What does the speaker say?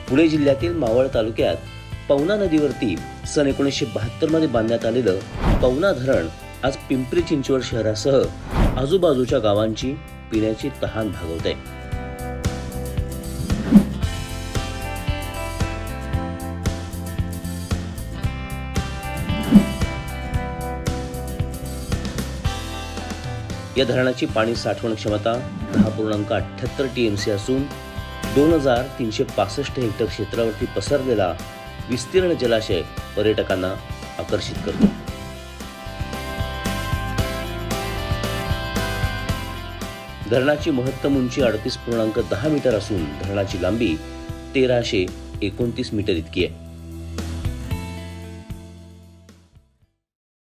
पुणे जिल्ह्यातील मावळ तालुक्यात पवना नदीवरती सन 1972 मध्ये बांधण्यात आलेलं पवना धरण आज पिंपरी चिंचवड शहरासह आजूबाजूच्या गावांची पिण्याची तहान भागवत आहे। या धरणाची पाणी साठवण क्षमता 10.78 TMC असून 2365 हेक्टर क्षेत्रावरती पसरलेला विस्तीर्ण जलाशय पर्यटकांना आकर्षित करतो। धरणाची महत्तम उंची 38.10 मीटर असून धरणाची लांबी 1329 मीटर इतकी आहे।